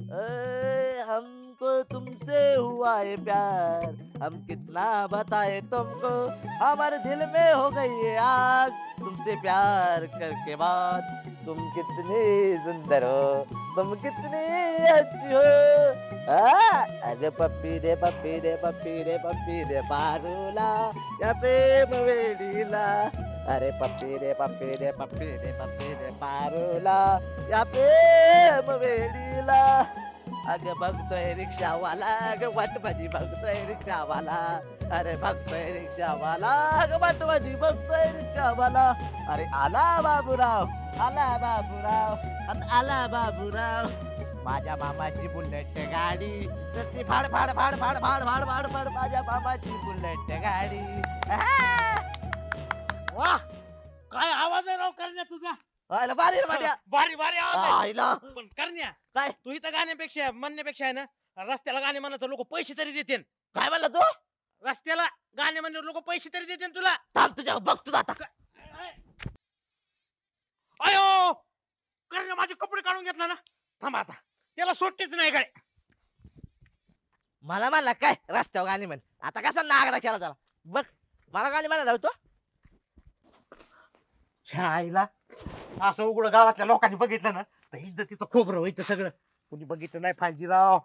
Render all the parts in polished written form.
हमको तुमसे हुआ है प्यार, हम कितना बताए तुमको, हमारे दिल में हो गई है आग तुमसे प्यार करके बाद। तुम कितनी सुंदर हो, तुम कितनी अच्छी हो। अरे पप्पी दे पप्पी दे पप्पी दे पप्पी दे पारूला, या प्रेम वेडीला। अरे पप्पी दे पप्पी दे पप्पी दे पप्पी दे पारूला, या प्रेम वेडीला। अगं बघतोय रिक्षावाला, अगं वाटबाजी बघतोय रिक्षावाला, अरे बघतोय रिक्षावाला, अगं वाटबाजी बघतोय रिक्षावाला। अरे आला बाबूराव, आला बाबूराव, आता आला बाबूराव। माझ्या मामाची बुलेट गाडी, तर ती फाड फाड फाड फाड फाड फाड फाड फाड माझ्या मामाची बुलेट गाडी। वाह, काय आवाज आहे राव करण्या तुझा. आयला भारी रे भाट्या. भारी भारी आवाज आहे. आयला पण करण्या, काय तू इथं गाण्यापेक्षा म्हणण्यापेक्षा आहे ना, रस्त्याला गाणे म्हणत लोक पैसे तरी देतील. काय म्हणला तू? रस्त्याला गाणे म्हणल्यावर लोक पैसे तरी देतील तुला. थांब तुझ्या बघतो आता. अयो, करण्या माझे कपडे काढून घेतला ना. थांब आता, त्याला सुट्टीच नाही काय. मला म्हणला काय रस्त्यावर गाणी म्हण, आता कसा नागडा केला त्याला. बघ मला गाणी म्हणायला होतो. छायला असं उघड गावातल्या लोकांनी बघितलं ना, तर इज्जतीचं खोबरं व्हायचं सगळं. कुणी बघितलं नाही पाहिजे राव.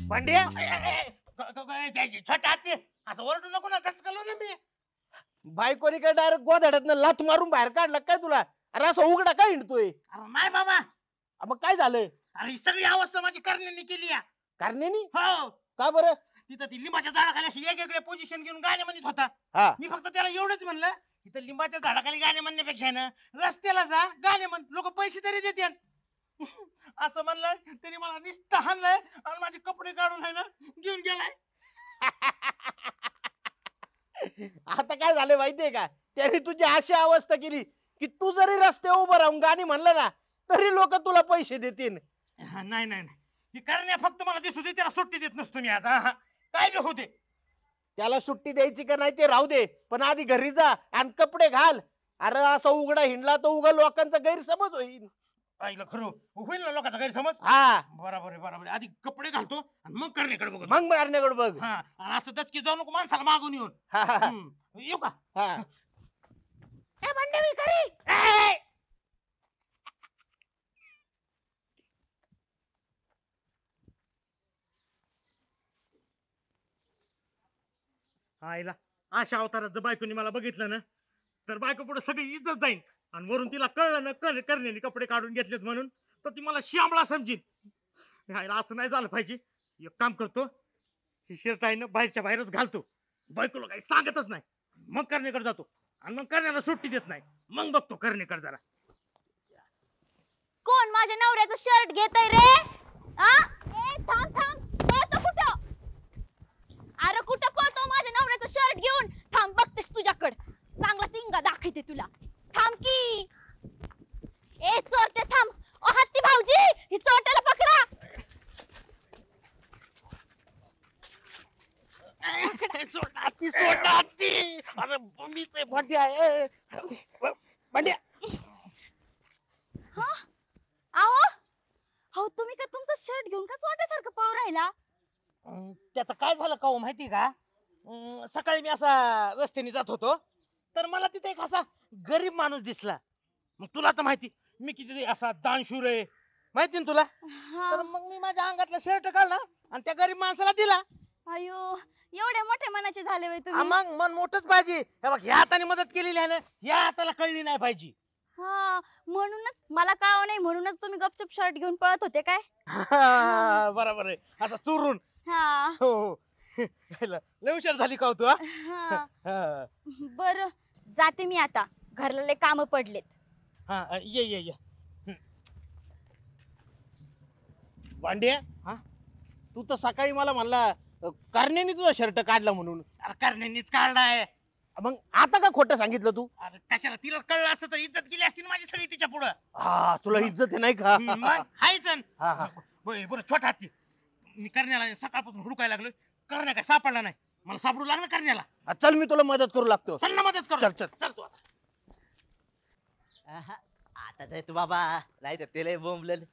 भांड्या, छोटा हाती असं ओरडू नको ना, गचकलो ना मी. बायकोनी काय डायरेक्ट गोधड्यातनं लाथ मारून बाहेर काढला काय तुला? अरे असं उघडा काय हिंडतोय? अरे नाही बाबा, मग काय झालं? अरे ही सगळी अवस्था माझी करण्याने केली या. कारण्यानी? हो, का बरं? तिथं ती लिंबाच्या झाडाखाली अशी वेगवेगळे पोझिशन घेऊन गाणे म्हणत होता. हा, मी फक्त त्याला एवढंच म्हणलं, इथं लिंबाच्या झाडाखाली गाणे म्हणण्यापेक्षा ना रस्त्याला जा गाणे म्हण, लोक पैसे तरी देतील. असं म्हणलं तरी मला नुसतं हाणलंय आणि माझे कपडे काढून आहे ना घेऊन गेलाय. आता काय झालं माहितीये का? त्याने तुझी अशी अवस्था केली की तू जरी रस्त्यावर उभं राहून गाणी म्हणलं ना तरी लोक तुला पैसे देतील. नाही नाही नाही, ही करण्या फक्त मला दिसू दे, त्याला सुट्टी देत नसतो मी आता. काय बी होते. त्याला सुट्टी द्यायची का नाही ते राहू दे, पण आधी घरी जा आणि कपडे घाल. अरे असं उघडा हिंडला तर उघड लोकांचा गैरसमज होईल. आईला खरं होईल ना लोकांचा गैरसमज. हा, बरोबर आहे बरोबर आहे. आधी कपडे घालतो आणि मग करण्याकडे बघतो. मग मारण्याकडे बघ. हा, आणि असं दचकी जाऊ नको माणसाला मागून येऊन. हा, हा, हा. येऊ का? हा. ए भांडे भिकारी! ए! आईला अशा अवतारात जर बायकोनी मला बघितलं ना, तर बायको पुढे सगळी इज्जत जाईल. आणि वरून तिला कळलं ना करण्याने कपडे काढून घेतलेत म्हणून, तर ती मला श्यामळा समजीन. आईला असं नाही झालं पाहिजे. एक काम करतो, ही शर्ट आहे ना बाहेरच्या बाहेरच घालतो, बायकोला काही सांगतच नाही. मग करण्याकडे जातो आणि मग करण्याला सुट्टी देत नाही. मग बघतो करण्याकडे जरा. कोण माझ्या नवऱ्याचं शर्ट घेतय रे? ए थांब थांब, पळतो कुठं? अरे कुठं पळतो माझ्या नवऱ्याचं शर्ट घेऊन? थांब बघतेस तुझ्याकडं, चांगला सिंगा दाखवते तुला. थांब की. ए चोरते थांब. ओ हत्ती भाऊजी, ही चोरट्याला पकडा. सोडा ती. अरे मीच आहे भांड्या आहे. भांड्या. हा? अहो हो, तुम्ही का तुमचं शर्ट घेऊन का चोरट्यासारखं पळू राहिला? त्याचं काय झालं का हो माहिती का? सकाळी मी असा रस्त्याने जात होतो, तर मला तिथे एक असा गरीब माणूस दिसला. मग तुला तर माहिती मी किती असा दानशूर आहे, माहिती ना तुला. हा. तर मग मी माझ्या अंगातला शर्ट काढला आणि त्या गरीब माणसाला दिला. अयो, एवढे मोठे मनाचे झाले होय हा, तुम्ही. मग मन मोठच पाहिजे. हे बघ, ह्या हाताने मदत केलेली आहे ना, ह्या हाताला कळली नाही पाहिजे. हा म्हणूनच मला कळव नाही म्हणूनच तुम्ही गपचूप शर्ट घेऊन पळत होते काय? बरोबर आहे आता चुरून. हा हो हो. लय हुशार झाली का हो तू हा? हा हा. बर जाते मी आता घरला लय काम पडलेत. हा ये भांड्या. हा? तू तर सकाळी मला म्हणला करण्याने तुझा शर्ट काढला म्हणून. अरे करण्यानीच काढलाय. मग आता का खोटं सांगितलं तू? अरे कशाला तिला कळलं असतं तर इज्जत गेली असती ना माझी सगळी तिच्या पुढं. हा तुला इज्जत आहे नाही का? मग हायच न. हा हा. बरं छोटा हत्ती मी करण्याला सकाळपासून हुडकायला लागलोय. करण्या काय सापडला नाही. मला सापडू लागला करण्याला. चल मी तुला मदत करू लागतो. चल ना मदत कर. चल, चल. चल तू आता. आहा, आता तर तू बाबा नाही तर ते लय बोंबलेल.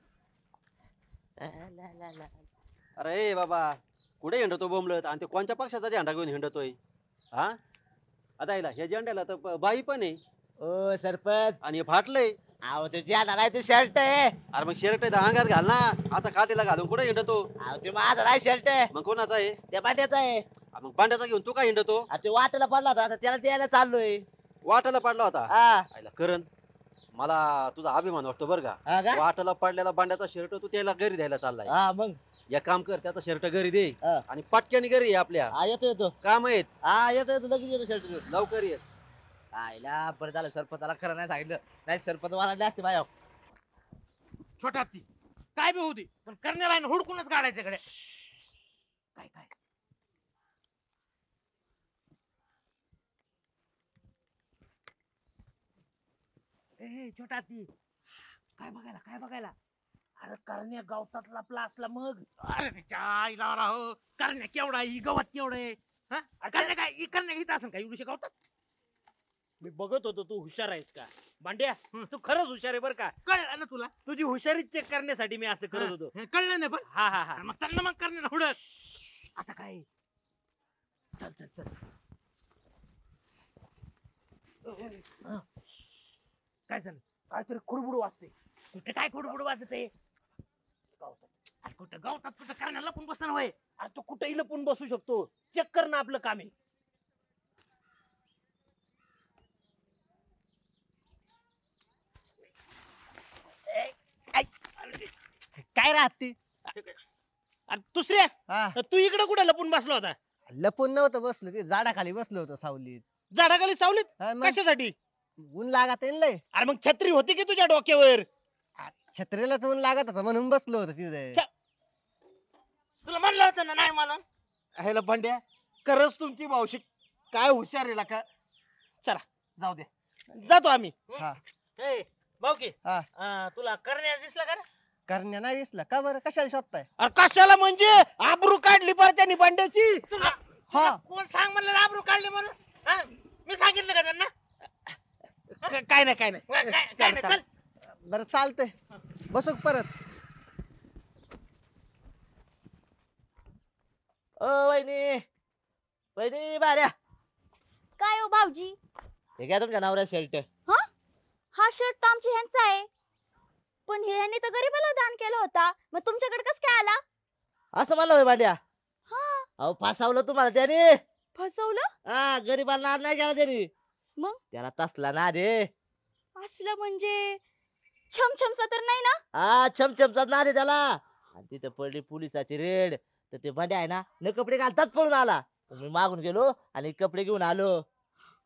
अरे बाबा कुठे हिंडतो बोंबलत आणि ते कोणत्या पक्षाचा झेंडा घेऊन हिंडतोय हा आता याला ह्या झेंड्याला तर बाई पण आहे ओ सरपंच आणि हे फाटलंय अहो ते ज्याला नाही ते शर्ट आहे. अरे मग शर्ट आहे तर अंगात घाल ना असा काठीला घालून कुठे हिंडतो अहो ते माझा नाही शर्ट आहे. मग कोणाचा आहे त्या पाट्याचा आहे. मग पांड्याचा घेऊन तू काय हिंडतो अहो, ते वाटेला पडला होता आता त्याला द्यायला चाललोय. वाटायला पडला होता हा आयला करण मला तुझा अभिमान वाटतो बरं का हा का? वाटाला पडलेला बांड्याचा शर्ट तू त्याला घरी द्यायला चाललाय हा मग एक काम कर त्याचा शर्ट घरी दे हा. आणि पटक्याने घरी ये आपल्या हा येतो काम आहेत हा येतो लगेच येतो शर्ट घेऊन. लवकर ये आईला बरं झालं सरपंचाला खरं नाही सांगितलं नाही सरपंच मला असते माझ्या. छोटा हत्ती काय बी होऊ दे पण करण्याला आहे ना हुडकूनच काढायचं कडे. काय काय ए छोटा हत्ती काय बघायला. अरे करण्या गावतातला आपला असला मग. अरे तिच्या आईला राहो करण्या केवढा आहे, ही गवत केवढं आहे. हा? अरे करण्या काय ही करण्या घेत असेल काय एवढी शिकवतात. मी बघत होतो तू हुशार आहेस का. भांड्या तू खरंच हुशार आहे बरं का. कळलं ना तुला. तुझी हुशारी चेक करण्यासाठी मी असं करत होतो. हा, कळलं ना पण. हा हा हा. अरे मग चल ना मग करण्या हुडक. आता काय चल चल चल. काय झालं काहीतरी खुडबुड वाजते. कुठे काय कुडबुड वाजत आहे. अरे कुठं गावतात कुठं करण्याला लपून बसताना होय. अरे तू कुठेही लपून बसू शकतो. चेक कर ना आपलं काम आहे. काय राहते अरे दुसऱ्या हा तू इकडे कुठे लपून बसला होता. लपून नव्हतं बसलो ते झाडाखाली बसलो होतो सावलीत. झाडाखाली सावलीत हा, मग कशासाठी. ऊन लागत आहे ना लय. अरे मग छत्री होती की तुझ्या डोक्यावर. छत्रीलाच ऊन लागत होतं म्हणून बसलो होतो तिथे. तुला म्हणलं होतं ना नाही म्हणून. ह्याला भांड्या खरंच तुमची मावशी काय हुशार आहे का. चला जाऊ दे जातो आम्ही. हा ए भाऊ की हा तुला करण्या दिसला का रे? करण्या नाही दिसला का बरं कशाला शोधताय. अरे कशाला म्हणजे आबरू काढली पर त्यांनी भांड्याची. तुला कोण सांग म्हणलं आबरू काढली म्हणून. हा? मी सांगितलं का त्यांना. काय नाही काय नाही. काय नाही, चल. बरं चालतंय बसू का परत. ओ वहिनी वहिनी बाऱ्या काय हो भाऊजी? हे घ्या तुमच्या नवऱ्या शर्ट. हा हा शर्ट तर आमच्या ह्यांचा आहे पण ह्यांनी तर गरीबाला दान केला होता मग तुमच्याकडे कस काय आला? असं म्हणलं होय भांड्या. हा अहो फासावलं तुम्हाला त्याने. फसवलं हा गरीबाला नाद नाही केला त्याने. मग त्याला तसला ना रे. असलं म्हणजे छमछमचा तर नाही ना? हा छमछमचा नाद आहे त्याला. आणि तिथे पडली पोलिसाची रेड तर ते भांड्या आहे ना न कपडे घालताच पळून आला. मी मागून गेलो आणि कपडे घेऊन आलो.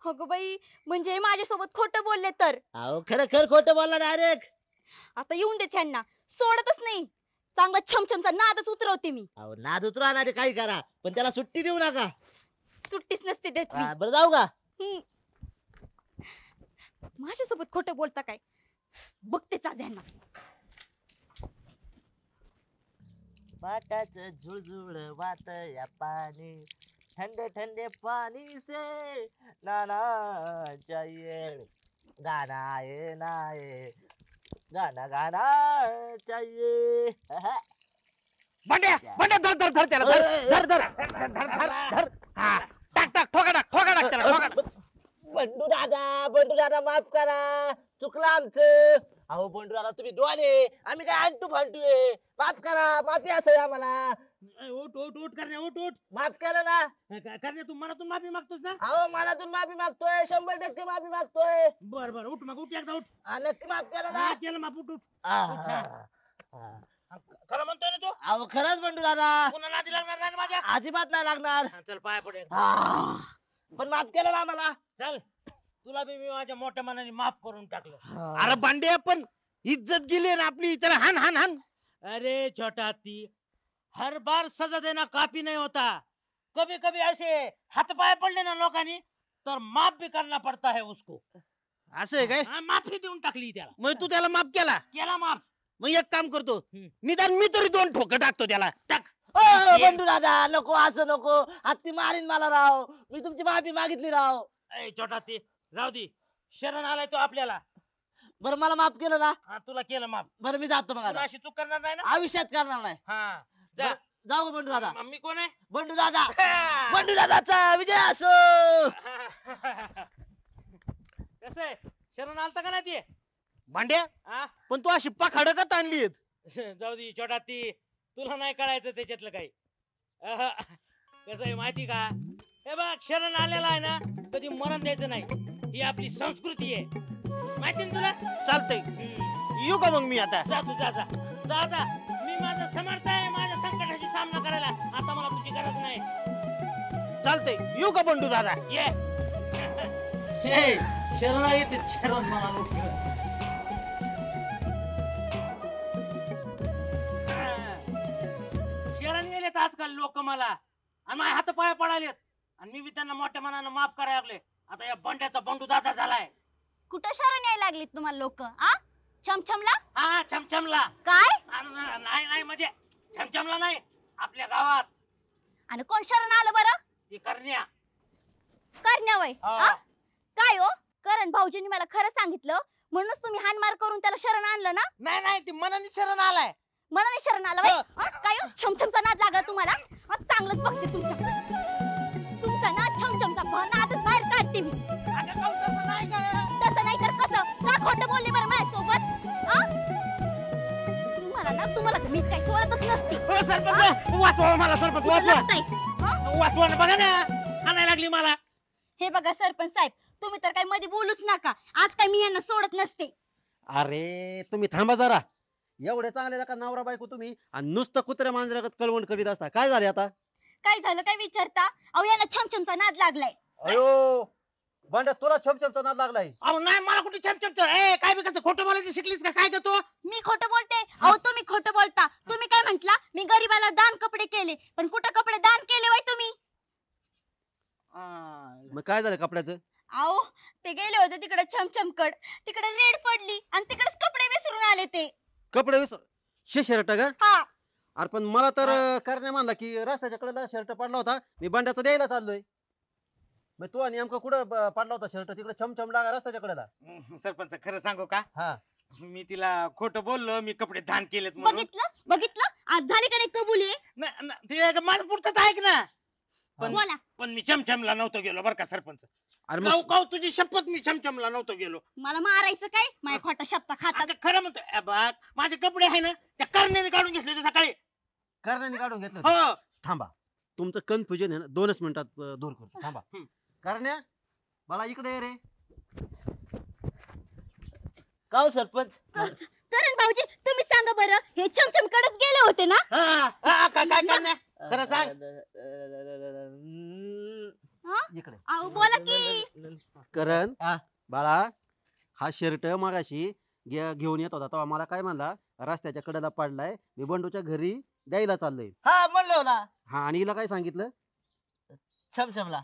अगं बाई म्हणजे माझ्यासोबत खोटं बोलले तर. अहो खरं खरं खोटं बोलला डायरेक्ट. आता येऊन देत ह्यांना सोडतच नाही. चांगला छमछमचा नादच उतरवते मी. अहो नाद उतरवणार काही करा पण त्याला सुट्टी देऊ नका. सुट्टीच नसते त्याची. हा, बरं जाऊ का. हम्म. माझ्यासोबत खोटं बोलता काय बघतेच आज ह्यांना. पाटाच झुळझुळ वात या पाणी ठंडे ठंडे पानी से नाना चाहिए गाना ये नाये गाना गाना चाहिए. भांड्या भांड्या धर धर धर त्याला धर धर धर धर धर धर धर. हा टाक टाक ठोका टाक त्याला ठोका टाक. बंडू दादा माफ करा चुकलं आमचं. अहो बंडू दादा तुम्ही डोळे, आम्ही काय अंटू फांटू आहे. माफ करा, माफी असावी आम्हाला. उठ उठ उठ करण्या उठ उठ. माफ केलं ना. करण्या तू मनातून माफी मागतोस ना? अहो मनातून माफी मागतोय, 100% माफी मागतोय. बर बर उठ मग उठ एकदा उठ. नक्की माफ केलं ना. हा, केलं माफ उठ उठ. खरं म्हणतोय ना तू अहो खरंच बंडू दादा, पुन्हा नादी लागणार नाही ना माझ्या अजिबात नाही लागणार. हा, चल पाया पडेल पण माफ केलं ना आम्हाला. चल तुला बी मी माझ्या मोठ्या मनाने माफ करून टाकलं अरे बांडे पण इज्जत गेली ना आपली, त्याला हान हान हान. अरे छोटा हत्ती हर बार सजा देना काफी नहीं होता, कभी कभी ऐसे हाथ पाय पडले ना लोकांनी तर माफ भी करना पड़ता है उसको. असं आहे काय? हा, माफी देऊन टाकली त्याला, मग तू त्याला माफ केला? केला माफ. मग एक काम करतो, निदान मी तरी 2 ठोकर टाकतो त्याला. टाक. बंडू दादा नको, असं नको. हत्ती मारीन मला राव. मी तुमची माफी मागितली राव. ए छोटा हत्ती राहू दे, शरण आलाय तो आपल्याला. बरं मला माफ केलं ना. हा, तुला केलं माफ. बरं मी जातो मग तुला आता. अशी चूक करणार नाही ना? आयुष्यात करणार नाही. हा जा. जाऊ बंडू दादा. मम्मी कोण आहे? बंडू दादा, बंडू दादाचा विजय असो. कसं आहे, शरण आलता का नाही ते? भांड्या हा? पण तू अशी पखाड का ताणली? जाऊ दे छोटा ती, तुला नाही कळायचं त्याच्यातलं काही. कसं आहे माहिती का, हे बघ शरण आलेला आहे ना कधी मरण द्यायचं नाही, ही आपली संस्कृती आहे, माहिती ना तुला? चालतंय, येऊ का मग मी आता? जा तू जा जा जा जा. मी माझं समर्थ आहे माझ्या संकटाशी सामना करायला, आता मला तुझी गरज नाही. चालतंय, येऊ का बंडू दादा? ये शरण येते शरण मला. शरण गेलेत आजकाल लोक मला, आणि माझ्या हात पाय पडालेत, आणि मी बी त्यांना मोठ्या मनानं माफ करायला लागले. आता या बंड्याचा बंडू दादा झालाय. कुठं शरण यायला लागलीत तुम्हाला लोक? आ छमछमला हा छमछमला. काय? नाही नाही म्हणजे छमछमला नाही, आपल्या गावात आणि कोण शरण आलं बरं? ती करण्या. करण्या वय? हा. काय हो, करण भाऊजींनी मला खरं सांगितलं म्हणूनच तुम्ही हानमार करून त्याला शरण आणलं ना? नाही नाही ती मनाने शरण आलाय. मनाने शरण आला वय? काय हो, छमछमचा नाद लागला तुम्हाला? चांगलंच बघते तुमच्याकडे. तुमचा ना छमछमचा नादच बाहेर काढते मी. अगं काहून तसं नाही काय? तसं नाही तर कसं? का खोटं बोलले बरं माझ्यासोबत? तुम्हाला तर मी काही सोडतच नसते. हो सरपंच, वाचवा मला सरपंच, कुठं वाचवा. लपताय? हं? वाचवा ना, बघा ना आणायला लागली मला. हे बघा सरपंच साहेब, तुम्ही तर काही मध्ये बोलूच नका. आज काय मी यांना सोडत नसते. अरे तुम्ही थांबा जरा. एवढे चांगले का नवरा बायको तुम्ही, आणि नुसतं कुत्र्या मांजरागत कळवण करीत असता. काय झाले आता? काय झालं काय विचारता? अहो यांना छमछमचा नाद लागलाय. अयो बंड्या, तुला छमछमचा नाद लागलाय? अहो नाही, मला कुठे छमछमच. ए काय बी कसं खोटं बोलायचं शिकलीस का काय करतो? मी खोटं बोलते? अहो तुम्ही खोटं बोलता. तुम्ही काय म्हंटला? मी गरीबाला दान कपडे केले, पण कुठं कपडे दान केले वय तुम्ही? मग काय झालं कपड्याचं? अहो ते गेले होते तिकडे छमछमकड, तिकडे रेड पडली आणि तिकडेच कपडे विसरून आले ते. कपडे विसर शर्ट का? हा. अरे पण मला तर करण्या म्हणला की रस्त्याच्या कडेला शर्ट पडला होता, मी बंड्याचा द्यायला चाललोय. मग तू नेमकं कुठं पडला होता शर्ट? तिकडे छमछम लागा रस्त्याच्या कडेला. सरपंच खरं सांगू का, हा मी तिला खोटं बोललो, मी कपडे दान केलेत म्हणून. बघितलं बघितलं, आज झाली का नाही कबुली? ते माझं पुढचं ऐक ना. बोला. पण मी छमछमला नव्हतो गेलो बरं का सरपंच. अरे काऊ मग काऊ तुझी शपथ, मी छमछमला नव्हतो गेलो. मला मारायचं काय? माझ्या खोटा शब्द खातात. अगं खरं म्हणतो, ए बघ माझे कपडे आहे ना त्या करण्याने काढून घेतले होते सकाळी. करण्याने काढून घेतलं होतं? हो. थांबा, तुमचं कन्फ्युजन आहे ना 2च मिनिटात दूर करतो. थांबा. करण्या बाळा इकडे ये रे. का हो सरपंच? करण भाऊजी तुम्ही सांगा बरं, हे छमछम कडच गेले होते ना? काय काय करण्या, खरं सांग. हा? इकडे अहो बोला की. करण हा. बाळा, हा शर्ट मगाशी घेऊन येत होता तेव्हा मला काय म्हणला, रस्त्याच्या कडेला पडलाय, मी बंडूच्या घरी द्यायला चाललोय. हा म्हणलो ना. हा, आणि हिला काय सांगितलं? छमछमला.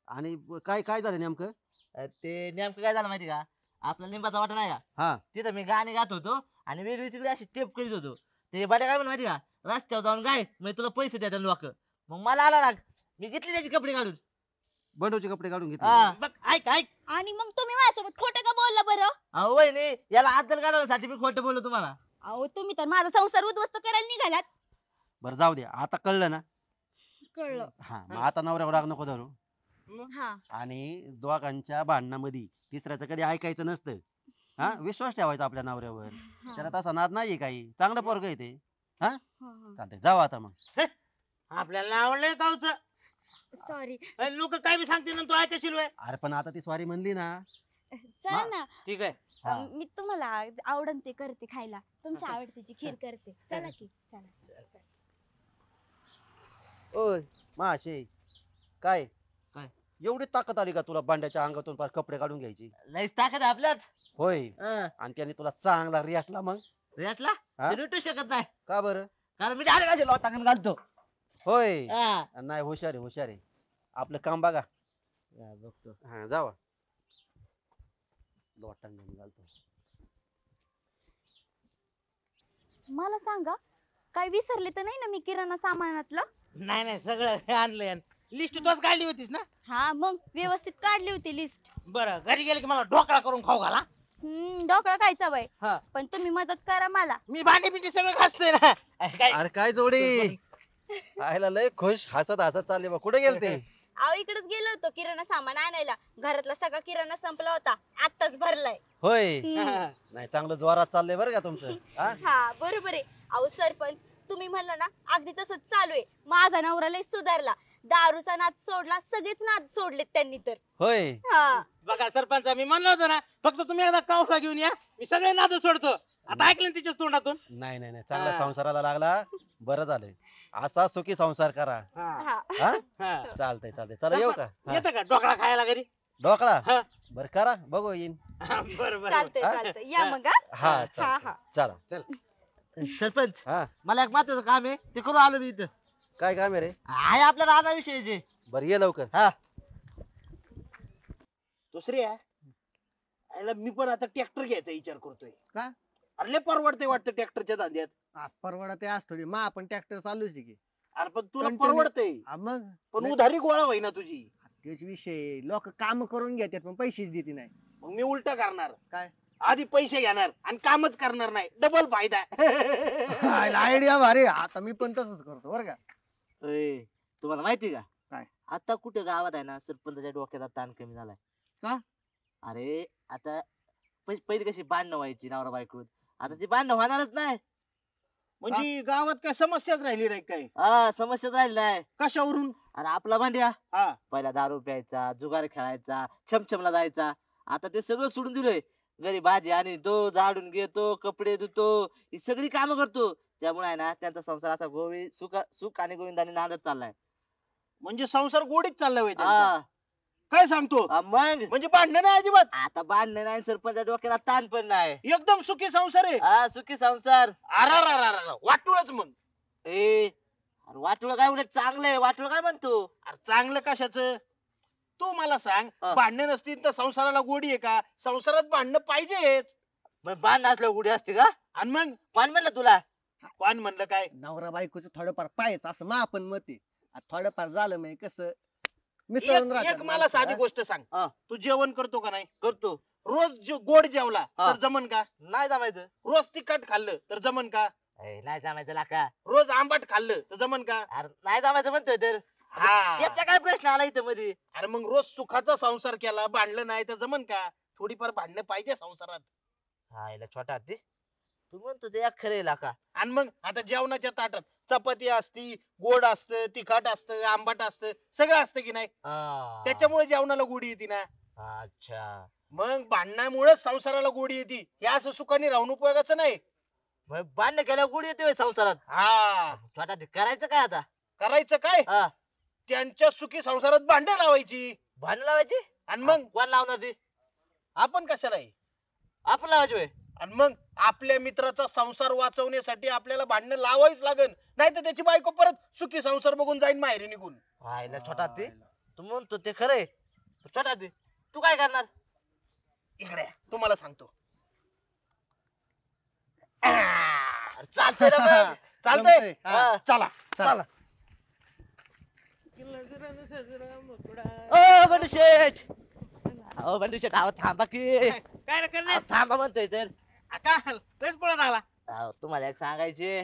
आणि काय काय झालं नेमकं? ते नेमकं काय झालं माहिती का, आपला लिंबाचा वाटा नाही का, हा तिथं मी गाणे गात होतो आणि वेगळी तिकडे अशी टेप करीत होतो. ते बाड्या काय म्हणलं माहिती का, रस्त्यावर जाऊन गाय मग तुला पैसे द्या लोक. मग मला आला राग, मी घेतली त्याची कपडे काढून. बंडूचे कपडे काढून घेतले. हा. बघ ऐक ऐक. आणि मग तुम्ही माझ्यासोबत खोटं का बोलला बरं? अहो वहिनी, याला आदल काढवण्यासाठी मी खोटं बोललो तुम्हाला. अहो तुम्ही तर माझा संसार उद्ध्वस्त करायला निघालात. बरं जाऊ दे, आता कळलं ना. कळलं. हा, मग आता नवऱ्यावर राग नको धरू. हा. आणि दोघांच्या भांडणामध्ये तिसऱ्याचं कधी ऐकायचं नसतं. हा विश्वास ठेवायचा आपल्या नवऱ्यावर. हा, त्याला तसा नाद नाहीये काही, चांगलं पोरग आहे ते. हा, हा. चालतंय जाऊ आता मग. आपल्याला नाही आवडलंय गावच. सॉरी. लोक काय बी सांगतील ना तू ऐकशील व्हय? अरे पण आता ती सॉरी म्हणली ना. चला ना. ठीक आहे. हा. मी तुम्हाला आवडन ते करते खायला, तुमच्या आवडतीची खीर करते. चला की चला. ओय माशे काय काय? एवढी ताकद आली का तुला बांड्याच्या अंगातून पार कपडे काढून घ्यायची? लयच ताकद आहे आपल्यात. होय. हं. आणि त्याने तुला चांगला रियाटला मग? रेटला हा? ते रेटू शकत नाही, का बरं? कारण मी डायरेक्ट असे लोटांगण घालतो. होय. हा. नाही हुशार आहे हुशार आहे. आपलं काम बघा. बघतो. हा जावा. लोटांगण घालतो. मला सांगा, काय विसरले तर नाही ना मी किराणा सामानातलं? नाही नाही सगळं आणलंय. लिस्ट तोच काढली होतीस ना? हा मग व्यवस्थित काढली होती लिस्ट. बरं घरी गेले की मला ढोकळा करून खाऊ घाला. ढोकळा खायचा बाई, हा. पण तुम्ही मदत करा मला. मी भांडी बिंडी सगळं घासतोय ना. काय अरे काय जोडी आयला लय खुश हसत हसत चालले बा. कुठे गेलते? अहो इकडेच गेलो होतो किराणा सामान आणायला. घरातला सगळा किराणा संपला होता, आत्ताच भरलाय. होय. हम्म. नाही चांगलं जोरात चाललंय बरं का तुमचं. हा? हा बरोबर आहे. अहो सरपंच, तुम्ही म्हणलं ना अगदी तसंच चालू आहे. माझा नवरा लय सुधारला, दारूचा नाद सोडला, सगळेच नाद सोडलेत त्यांनी तर. होय. हा. बघा सरपंच मी म्हणलं होतं ना फक्त तुम्ही एकदा कावसा घेऊन या मी सगळे नाद सोडतो. आता ऐकलं ना तिच्या तोंडातून. नाही नाही नाही चांगला हा. संसाराला लागला. बरं झालंय. असा सुखी संसार करा. हा. हा. हा हा. चालतंय चालतंय चला येऊ का? सरपंच, हा. येतं का ढोकळा खायला घरी? ढोकळा हा. बरं करा बघू येईन. बरं बरं चालतंय बरं. चालतंय, या मग. हा हा चालतंय. हा. चला. सरपंच, हा मला एक महत्वाचं काम आहे, ते करू आलो मी इथं. काय काम आहे रे? आहे आपल्या रानाविषयीचे. बरं ये लवकर. हा. दुसरी आहे आईला मी पण आता ट्रॅक्टर घ्यायचा विचार करतोय. का? अरे लय परवडते वाटतं ट्रॅक्टरच्या धंद्यात. परवडा ते आज थोडी मा आपण ट्रॅक्टर चालूच आहे की. अरे पण तुला Continue. परवडतंय मग पण उधारी गोळा होईना तुझी. तेच विषय, लोक काम करून घेतात पण पैसेच देते नाही. मग मी उलट करणार. काय? आधी पैसे घेणार आणि कामच करणार नाही, डबल फायदा. आयडिया भारी. आता मी पण तसंच करतो बरं का. अय, तुम्हाला माहिती का काय? आता कुठे गावात आहे ना सरपंचाच्या डोक्याचा ताण कमी झालाय. का? अरे आता पहिली कशी भांडणं व्हायची नवरा बायकोत, आता ती भांडणं होणारच नाही. म्हणजे गावात काय समस्याच राहिली नाही काय? हा समस्या राहिली नाही. कशावरून? अरे आपला भांड्या हा. पहिला दारू प्यायचा, जुगार खेळायचा, छमछमला जायचा. आता ते सगळं सोडून दिलोय. घरी भाजी आणतो, झाडून घेतो, कपडे धुतो, ही सगळी कामं करतो. त्यामुळे आहे ना त्यांचा संसार असा सुख आणि गोविंदाने नांदत चाललाय. म्हणजे संसार गोडीत चाललाय होय त्यांचा. हा. काय सांगतो? मग म्हणजे भांडण नाही अजिबात. आता भांडण नाही, सरपंचा डोक्याला ताण पण नाही. एकदम सुखी संसार आहे. हा सुखी संसार. अरे वाटूळच मग. अरे वाटोळं काय उलट चांगलंय. वाटोळं काय म्हणतो? अरे चांगलं कशाचं? तू मला सांग, हा. भांडण नसतील तर संसाराला गोडी आहे का? संसारात भांडणं पाहिजेच. मग भांडण असल्यावर उडी असते का? आणि मग कोण म्हणलं तुला? कोण म्हणलं काय? नवरा बायकोचं थोडंफार पाहायचं असं मा आपण मत आहे. आता थोडंफार झालं म्हणजे कसं मिसळून एक राहतात एक मला माणसं, साधी हा? गोष्ट सांग. हा. तू जेवण करतो का नाही? करतो. रोज गोड जेवला हा. तर जमन का? नाही जमायचं. रोज तिखट खाल्लं तर जमन का? नाही जमायचं लाका. रोज आंबट खाल्लं तर जमन का? अरे नाही जमायचं म्हणतोय तर. हा. याचा काय प्रश्न आला इथं मध्ये? अरे मग रोज सुखाचा संसार केला, भांडलं नाही तर जमन का? थोडीफार भांडणं पाहिजे संसारात. हा याला छोटा हत्ती. तू म्हणतो ते एक खरे लाका. आणि मग आता जेवणाच्या ताटात चपाती असती, गोड असतं, तिखट असतं, आंबट असतं, सगळं असतं की नाही? त्याच्यामुळे जेवणाला गोडी येते ना. अच्छा. मग भांडणामुळे संसाराला गोडी येते. हे असं सुखाने राहून उपयोगाचं नाही. मग भांडण केल्यावर गुढी येते होय संसारात. हा. छोटा हत्ती करायचं काय आता? करायचं काय? हा त्यांच्या सुखी संसारात भांडण लावायची. भांडण लावायची. आणि मग कोण लावणार ती? आपण कशाला आहे? आपण लावायची होय. आणि मग आपल्या मित्राचा संसार वाचवण्यासाठी आपल्याला भांडणं लावायच लागन, नाही तर त्याची बायको परत सुखी संसार बघून जाईन माहेरी निघून. हा याला छोटा हत्ती. तू म्हणतो ते खरंय. छोटा हत्ती तू काय करणार? इकडे या, तुम्हाला सांगतो. चालतंय ना मग. चालतंय. जमतंय. हा. चला. चला. ओ बंडू शेठ. अहो बंडू शेठ अहो थांबा की. काय रे करणे? अहो, थांबा म्हणतोय तर. काय लयच पळत आला. अहो तुम्हाला एक सांगायचे.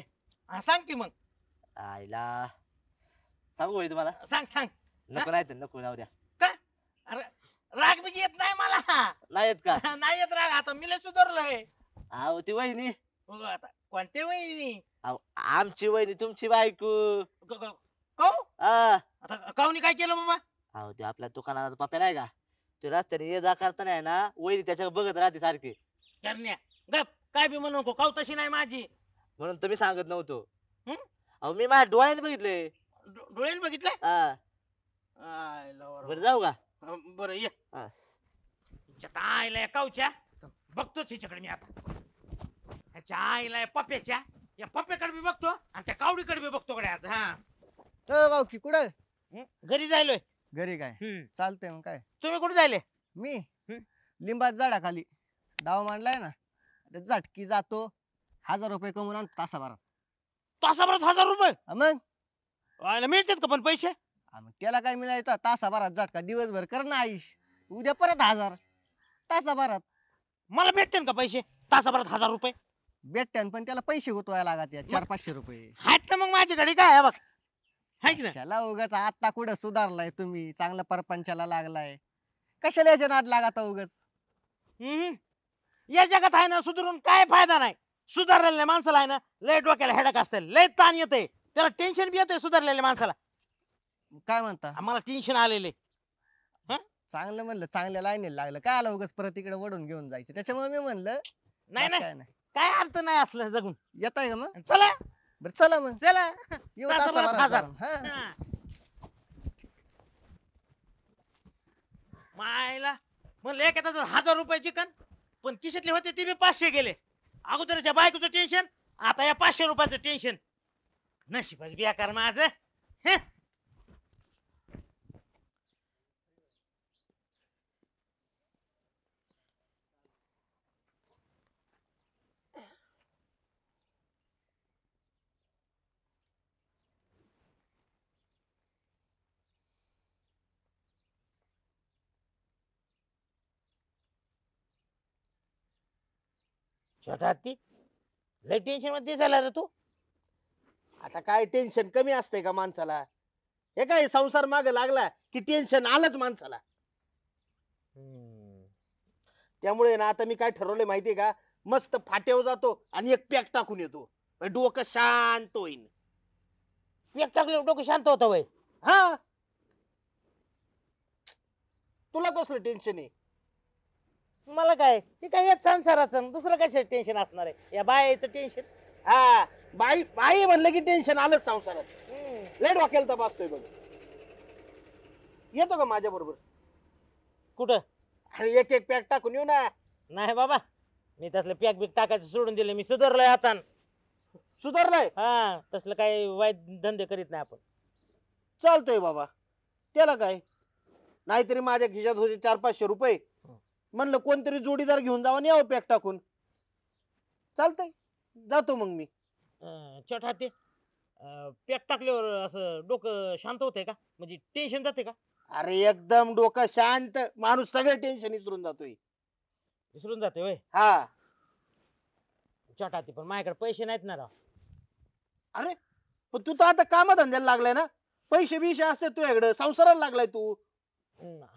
हा, सांग की मग. आईला सांगू होय तुम्हाला? सांग सांग. नको नाही तर नको जाऊ द्या. काय? अरे राग बी येत नाही मला. नाही येत का? नाही येत राग, आता मी लय सुधारलोय. अहो ती वहिनी, बघ आता कोणते वहिनी. अहो आमची वहिनी तुमची बायको. काऊ हा. आता काऊनी काय केलं बाबा? अहो ते आपल्या दुकानाचा पप्या नाही का, ते रस्त्याने ये जा करताना आहे ना, वहिनी त्याच्या बघत राहते सारखी. करण्या गप, काय बी म्हणू नको, काऊ तशी नाही माझी. म्हणून तुम्ही सांगत नव्हतो. हं? अहो मी माझ्या डोळ्याने बघितले. डोळ्याने बघितलंय. हा. बरं जाऊ का? बरं ये. हा. हिच्या आईला या काऊच्या बघतोच हिच्याकडे मी आता. ह्याच्या आईला या पप्याच्या, या पप्याकडे बी बघतो आणि त्या कावडीकडे बी बघतो कडे आज. हा भाऊकी कुठं घरी जायलोय. घरी काय चालतंय मग काय. तुम्ही कुठे जायले? मी लिंबात झाडाखाली डाव मांडलाय ना, त्या झटकी जातो 1000 रुपये कमवून आणतो तासाभरात. तासाभरात 1000 रुपये? मग आयला मिळतात का पण पैसे? मग त्याला काय मिळायचं, तासाभरात झटका, दिवसभर कर ना आयुष, उद्या परत 1000 तासाभरात. मला भेटतील का पैसे तासाभरात 1000 रुपये? भेटत्यान पण त्याला पैसे गुतवायला लागत 400-500 रुपये. आहेत ना मग माझ्याकडे, काय आहे बघ. हाय की ना? कशाला उगाच आता कुठं सुधारलाय तुम्ही, चांगलं परपंचाला लागलाय, कशाला याच्या नाद लागत उगाच. या जगात आहे ना सुधारून काय फायदा नाही. सुधारलेल्या माणसाला आहे ना लय डोक्याला हेडक असते, लय ताण येते, त्याला टेन्शन बी येते सुधारलेल्या माणसाला. काय म्हणता, आम्हाला टेन्शन आलेले. चांगलं म्हणलं, चांगल्या लाईनीला लागलं, काय आलं उगाच परत इकडे वडून घेऊन जायचं, त्याच्यामुळे मी म्हणलं नाही बाकी नाही काय नाही. काय अर्थ नाही असलं जगून. येत आहे का मग? चला बरं चला मग चला. येऊ तासाभरात तासाभरात 1000. जाऊन. हा. हा. मायला म्हणलं एका तासात 1000 रुपये चिकन, पण खिशातले होते ते बी 500 गेले. अगोदरच्या बायकोचं टेन्शन, आता या 500 रुपयाचं टेन्शन. नशीबच बेकार माझं. हं. छोटा हत्ती लय टेन्शन मध्ये दिसायला रे तू. आता काय टेन्शन कमी असतंय का माणसाला? हे काय संसार मागे लागला की टेन्शन आलंच माणसाला. त्यामुळे ना आता मी काय ठरवलंय माहितीये का, मस्त फाट्यावर जातो आणि एक पॅक टाकून येतो, म्हणजे डोकं शांत होईल. एक टाकलं डोकं शांत होतं वय. हा, तुला कसलं टेन्शन आहे? मला काय ते काय एक संसाराचं, दुसरं कशाचं टेन्शन असणार आहे? या बायाचं टेन्शन. हा, बाई बाई म्हणलं की टेन्शन आलंच संसारात. लय डोक्याला ताप असतोय बघ. येतो का माझ्या बरोबर? कुठं? आणि एक एक पॅक टाकून येऊ ना. नाही बाबा, मी तसलं पॅक बिक टाकायचं सोडून दिलं. मी सुधारलोय आता. सुधारलाय? हा, तसलं काही वाईट धंदे करीत नाही आपण. चालतंय बाबा, त्याला काय. नाहीतरी माझ्या खिशात होते 400-500 रुपये, म्हणलं कोणतरी जोडीदार घेऊन जावं आणि यावं पॅक टाकून. चालतंय, जातो मग मी. छोटा ते पॅक टाकल्यावर असं डोकं शांत होतंय का? म्हणजे टेन्शन जाते का? अरे एकदम डोकं शांत, माणूस सगळे टेन्शन विसरून जातोय. विसरून जाते होय. हा. छोटा ते पण माझ्याकडे पैसे नाहीत ना राव. अरे पण तू तर आता कामधंद्याला लागलाय ना, पैसे बिशे असते तुझ्याकडे, संसाराला लागलाय तू.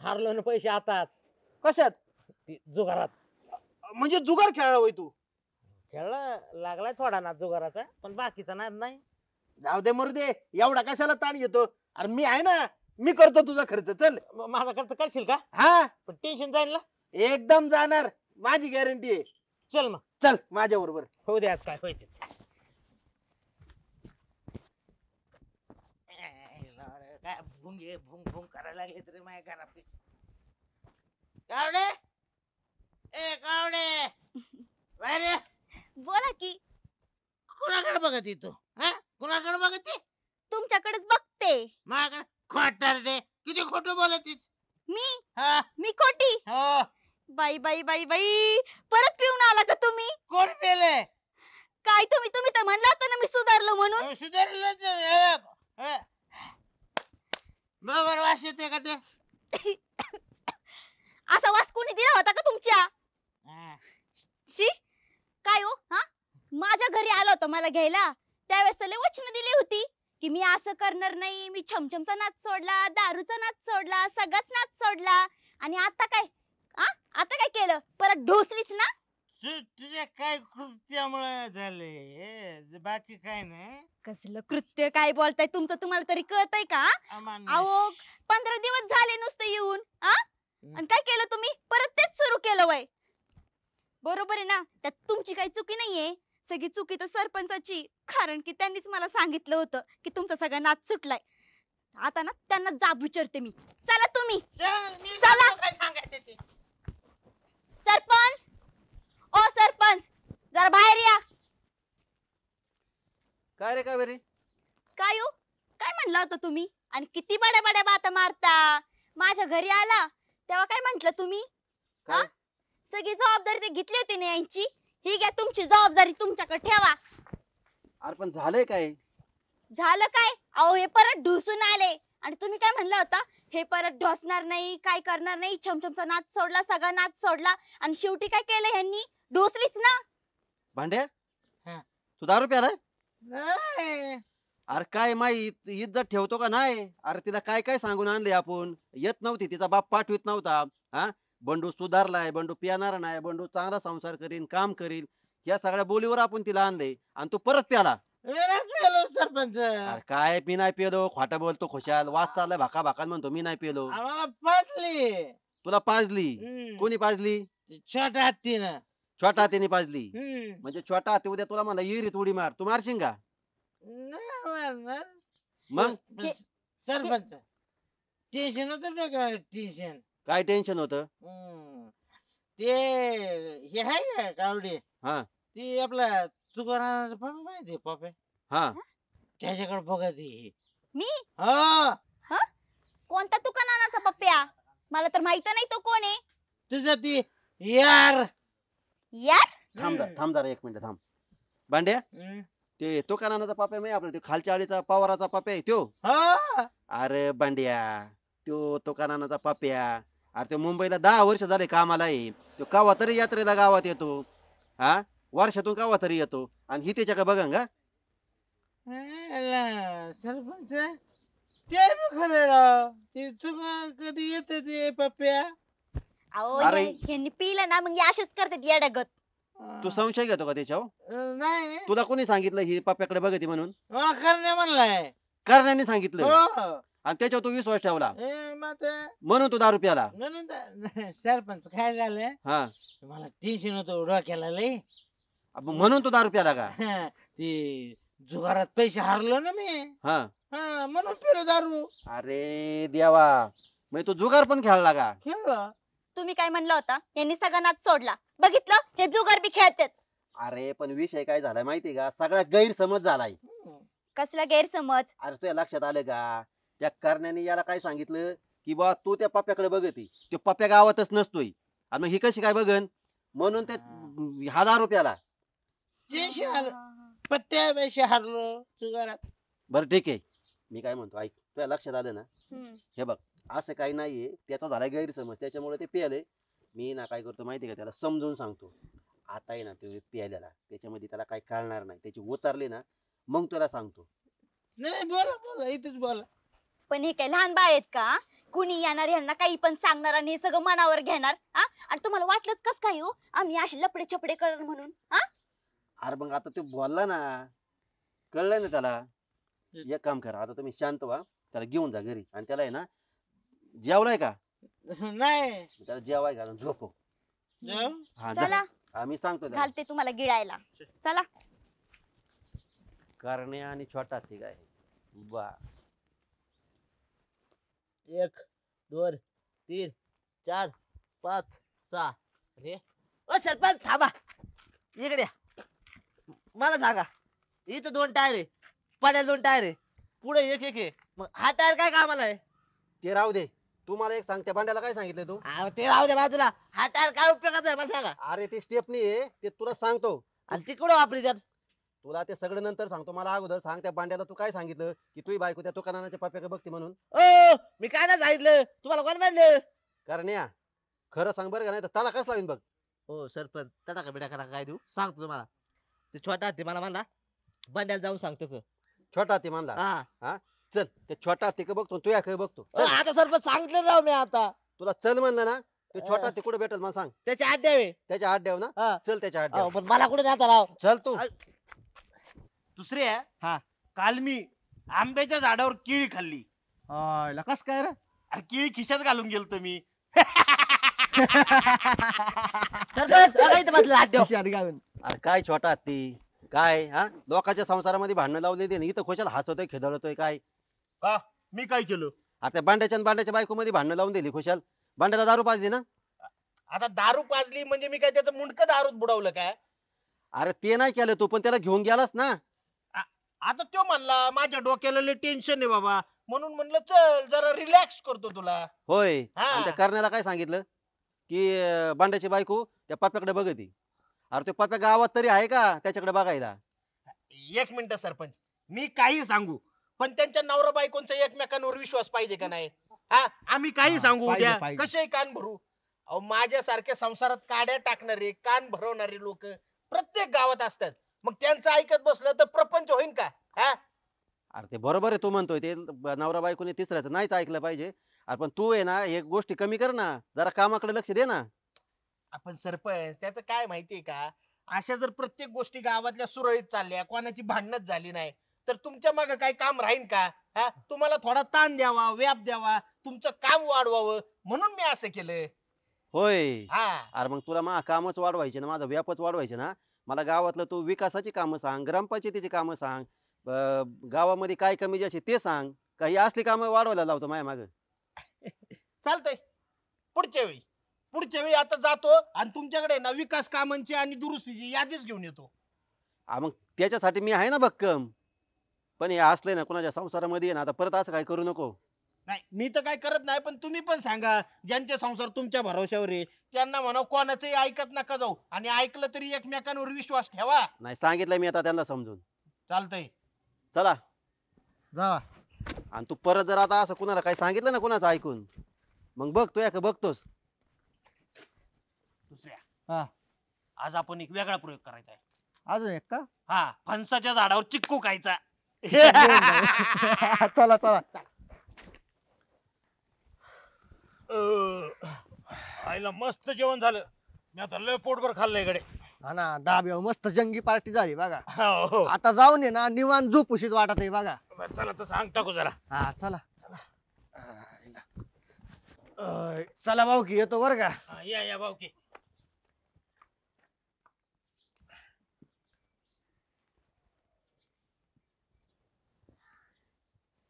हारलो ना पैसे आताच. कशात? ते जुगारात. म्हणजे जुगार खेळला होय तू? खेळला लागलाय थोडा ना जुगाराचा, पण बाकीचा नाही. जाऊ दे मरू दे, एवढा कशाला ताण घेतो? अरे मी आहे ना, मी करतो तुझा खर्च. चल. माझा खर्च करशील का? हा, पण टेन्शन जाईल ना. एकदम जाणार, माझी गॅरंटी आहे. चल मग. चल माझ्या बरोबर. होऊ दे आज काय व्हायचं. काय भुंग भुंग करायला लागले तरी माझ्या घरात. कावडे, ए कावडे, बाहेर ये. बोला की. कुणाकडे बघत तू? हा, कुणाकडे बघत? तुमच्याकडेच बघते. माझ्याकडे खोटार रे, किती खोटं बोलत. मी हा, मी खोटी? हो. बाई बाई बाई बाई, परत पिऊन आला का तुम्ही? कोण पेले? काय तुम्ही तुम्ही तर म्हणला होता ना मी सुधारलो म्हणून. सुधारलं बरोबर वास येते का ते? असा वास कोणी दिला होता का तुमच्या? शी, काय हो? हा, माझ्या घरी आला होता मला घ्यायला, त्यावेळेस लय वचन दिली होती की मी असं करणार नाही, मी छमछमचा नाच सोडला, दारूचा नाच सोडला, सगळाच नाच सोडला. आणि आता काय आता काय केलं परत ढोसलीच ना तुझ्या काय कृत्यामुळे झाले बाकी काय नाही कसलं कृत्य काय बोलताय तुमचं तुम्हाला तरी कळतंय का अमान्य. अहो 15 दिवस झाले नुसतं येऊन आणि काय केलं तुम्ही परत तेच सुरू केलं वय बरोबर आहे ना त्यात तुमची काही चुकी नाहीये सगळी चुकी तर सरपंचाची कारण की त्यांनीच मला सांगितलं होतं की तुमचा सगळा नाच सुटलाय आता ना त्यांना जाब विचारते मी चला तुम्ही चल, मी चला. सांगतो काय सांगायचं ते. सरपंच ओ सरपंच जरा बाहेर या काय रे काय बरे काय हो काय म्हणला होता तुम्ही आणि किती बड्या बड्या बाता मारता माझ्या घरी आला तेव्हा काय म्हंटल तुम्ही काय? सगळी जबाबदारी ते घेतली होती ना यांची ही घ्या तुमची जबाबदारी तुमच्याकडे ठेवा अरे पण झालंय काय झालं काय अहो हे परत ढुसून आले आणि तुम्ही काय म्हणला होता हे परत ढोसणार नाही काय करणार नाही छमछमचा नाच सोडला सगळा नाच सोडला आणि शेवटी काय केलं ह्यांनी ढोसलीच ना भांड्या हा. तू दारू प्यालाय नाही. अरे काय माई इज्जत ठेवतो का नाही अरे तिला काय काय सांगून आणले आपण येत नव्हती तिचा बाप पाठवित नव्हता हा बंडू सुधारलाय बंडू पियानार नाही बंडू चांगला संसार करीन काम करील या सगळ्या बोलीवर आपण तिला आणले आणि तू परत प्याला मी नाही पेलो सरपंच अरे काय मी नाही पिलो खोटा बोलतो खुशाल वाद चाललाय भाका भाकान म्हणतो मी नाही पिलो आम्हाला पाजली तुला पाजली कोणी पाजली छोट्या हत्तीनं छोटा हातीने पाजली म्हणजे छोटा हाती उद्या तुला म्हणला विहिरीत उडी मार तू मारशील का नाही मारणार. मग हे- सरपंच टेन्शन होत टेन्शन काय टेन्शन होतं ते हे आहे का गावडे हा ती आपला तुकारामाचा पप्पा माहिती पप्पा हा त्याच्याकडे बघा ती मी हा कोणता तुकानाचा पप्प्या मला तर माहित नाही तो कोण आहे तुझं ती यार यार थांब जरा एक मिनिट थांब भांड्या ते तो का नानाचा पाप्या नाही आपला तो खालच्या आळीचा पवाराचा पाप्या आहे त्यो हा अरे भांड्या तो का नानाचा पाप्या अरे तो मुंबईला 10 वर्ष झाले कामाला आहे तो कवा तरी यात्रेला गावात येतो हा वर्षातून कवा तरी येतो आणि ही त्याच्या का बघा का सरपंच ते बी खरं राव ते तुका कधी येत ते पप्प्या अहो अरे. ह्यांनी पिलं ना मग हे असेच करतात येड्यागत तू संशय घेतो का त्याच्यावर नाही तुला कोणी सांगितलं ही पाप्याकडे बघती म्हणून मला करणे म्हणलाय करण्याने सांगितलं हो आणि त्याच्यावर तू विश्वास ठेवला मग म्हणून तू दारू प्याला म्हणून सरपंच काय झालं हा मला टेन्शन होतं डोक्याला लय म्हणून तू दारू प्याला का ते जुगारात पैसे हारलो ना मी हा हा म्हणून पिलो दारू अरे देवा मग तू जुगार पण खेळला का खेळलो तुम्ही काय म्हणला होता यांनी सगळा नाच सोडला बघितलं हे जुगार बी खेळतात अरे पण विषय काय झालाय माहितीये का सगळा गैरसमज झालाय कसला गैरसमज अरे तुझ्या लक्षात आलं का त्या करण्याने याला काय सांगितलं की बा तू त्या पप्प्याकडे बघती तो पप्प्या गावातच नसतोय आणि मग ही कशी काय बघन म्हणून ते हा दारू प्याला टेन्शन आलं पत्त्या पैसे हारलो जुगारात बरं ठीक आहे मी काय म्हणतो ऐक तुझ्या लक्षात आलं ना हम्म. हे बघ असं काही नाहीये त्याचा झालाय गैरसमज त्याच्यामुळे ते प्याले मी ना काय करतो माहितीये का त्याला समजून सांगतो आता आहे ना तो प्यायलेला त्याच्यामध्ये त्याला काय कळणार नाही त्याची उतरली ना मग तुला सांगतो नाही बोला बोला इथेच बोला पण हे काय लहान बाळ आहेत का कुणी येणार यांना काही पण सांगणार आणि हे सगळं मनावर घेणार आणि तुम्हाला वाटलंच कस काय हो आम्ही असे लपडे छपडे करणार म्हणून अरे मग आता तो बोलला ना कळलं ना त्याला एक काम करा आता तुम्ही शांत व्हा त्याला घेऊन जा घरी आणि त्याला आहे ना जेवलाय का नाही त्याला जेवाय घालून झोपव जाऊ हा जा चला हा, मी सांगतो त्याला घालते तुम्हाला गिळायला चला करणे आणि छोटा ते काय बा 1 2 3 4 5 6 अरे ओ सरपंच थांबा इकडे या. मला सांगा इथं 2 टायर आहे पड्याला 2 टायर आहे पुढे एक आहे मग हा टायर काय कामाला आहे ते राहू दे तू मला एक सांग त्या भांड्याला काय सांगितलं तू अहो, ते राहू दे बाजूला हा टायर काय उपयोगाचा आहे मला सांगा अरे ते स्टेपनी आहे ते तुला सांगतो आणि ती कुठं वापरी त्यात तुला ते सगळं नंतर सांगतो मला अगोदर सांग त्या भांड्याला तू काय सांगितलं की तुझी बायको त्या दुकानाच्या पप्प्याकडे बघते म्हणून ओ मी काय नाही सांगितलं तुम्हाला कोण म्हणलं करण्या खरं सांग बरं का नाही तर त्याला कस लावीन बघ हो सरपंच तडाखा बिडाखा काय देऊ सांगतो तुम्हाला ते छोटा हत्ती मला म्हणला बंड्याला जाऊन सांग तसं छोटा ते म्हणला हा चल ते छोटा ते बघतो तू या बघतो ओ, आता सरपंच सांगितलं राव मी आता तुला चल म्हणलं ना ते छोटा ते कुठे भेटेल मला सांग. त्याच्या आत द्यावे त्याच्या आत द्याव ना. हा. चल त्याच्या आत अहो, द्याव. पण मला कुठे जाता राव चल तू. दुसऱ्या हा. काल मी आंब्याच्या झाडावर केळी खाल्ली. कस काय रे अरे केळी खिशात घालून गेलतो मी. सरपंच बघा इथं बसला हात द्याव. खिशात घालून. अरे काय छोटा हत्ती काय हा लोकांच्या संसारामध्ये भांडणं लावले ते इथं खुशाल हसवतोय खेदळतोय काय. का मी काय केलं? आता बांड्याच्या आणि बांड्याच्या बायको मध्ये भांडणं लावून दिली खुशाल. बांड्याला दारू पाजली ना. आता दारू पाजली म्हणजे मी काय त्याचं मुंडकं दारूत बुडवलं काय? अरे ते नाही केलं तू पण त्याला घेऊन गेलास ना. आता तो म्हणला माझ्या डोक्याला लय टेन्शन आहे बाबा, म्हणून म्हणलं चल जरा रिलॅक्स करतो तुला. होय. हा. आणि त्या करण्याला काय सांगितलं की बांड्याची बायको त्या पप्याकडे बघती. अरे ते पप्या गावात तरी आहे का त्याच्याकडे बघायला. एक मिनिट सरपंच, मी काही सांगू पण त्यांच्या नवरा बायकोंचा एकमेकांवर विश्वास पाहिजे का नाही? हा आम्ही काही हा, सांगू पाहिजे, उद्या पाहिजे. कसे कान भरू? अहो माझ्यासारख्या संसारात काड्या टाकणारे कान भरवणारे लोक प्रत्येक गावात असतात. मग त्यांचं ऐकत बसलं तर प्रपंच होईन का? हा अरे ते बरोबर आहे तू म्हणतोय ते नवरा बायकोने तिसऱ्याचं नाहीच ऐकलं पाहिजे. अरे पण तू आहे ना एक गोष्टी कमी कर ना जरा कामाकडे लक्ष दे ना. आपण सरपंच त्याचं काय माहितीये का, अशा जर प्रत्येक गोष्टी गावातल्या सुरळीत चालल्या, कोणाची भांडणच झाली नाही, तर तुमच्या मागे काय काम राहीन का? हा तुम्हाला थोडा ताण द्यावा, व्याप द्यावा, तुमचं काम वाढवावं म्हणून मी असं केलं. होय. हा अरे मग तुला मा कामच वाढवायचे ना माझा व्यापच वाढवायचे ना. मला गावातलं तू विकासाची कामं सांग ग्रामपंचायतीची कामं सांग गावामध्ये काय कमी जास्त ते सांग. काही असली कामं वाढवायला लावतो माझ्या मागे. चालतंय. पुढच्या वेळी आता जातो आणि तुमच्याकडे ना विकास कामांची आणि दुरुस्तीची यादीच घेऊन येतो. मग त्याच्यासाठी मी आहे ना भक्कम. पण हे असलंय ना कोणाच्या संसारामध्ये आहे ना आता परत असं काय करू नको. नाही मी तर काय करत नाही, पण तुम्ही पण सांगा ज्यांचे संसार तुमच्या भरोश्यावर आहे त्यांना म्हणा कोणाचंही ऐकत नका जाऊ, आणि ऐकलं तरी एकमेकांवर विश्वास ठेवा. नाही सांगितलंय मी आता त्यांना समजून. चालतंय. चला. जावा. आणि तू परत जर आता असं कुणाला काही सांगितलं ना कुणाचं ऐकून मग बघ तू या बघतोस. दुसऱ्या हा आज आपण एक वेगळा प्रयोग करायचा आहे. अजून एक का हा फणसाच्या झाडावर चिक्कू खायचा. चला चला. आईला मस्त जेवण झालं. मी आता लय पोटभर खाल्लंय कडे. हा ना दाब्यावर मस्त जंगी पार्टी झाली बघा. हो. आता जाऊन ये ना निवांत झोपूशीच वाटत आहे बघा. चला तर सांग टाकू जरा. हा चला. चला भाऊ की येतो बर का. हा, या भाऊकी.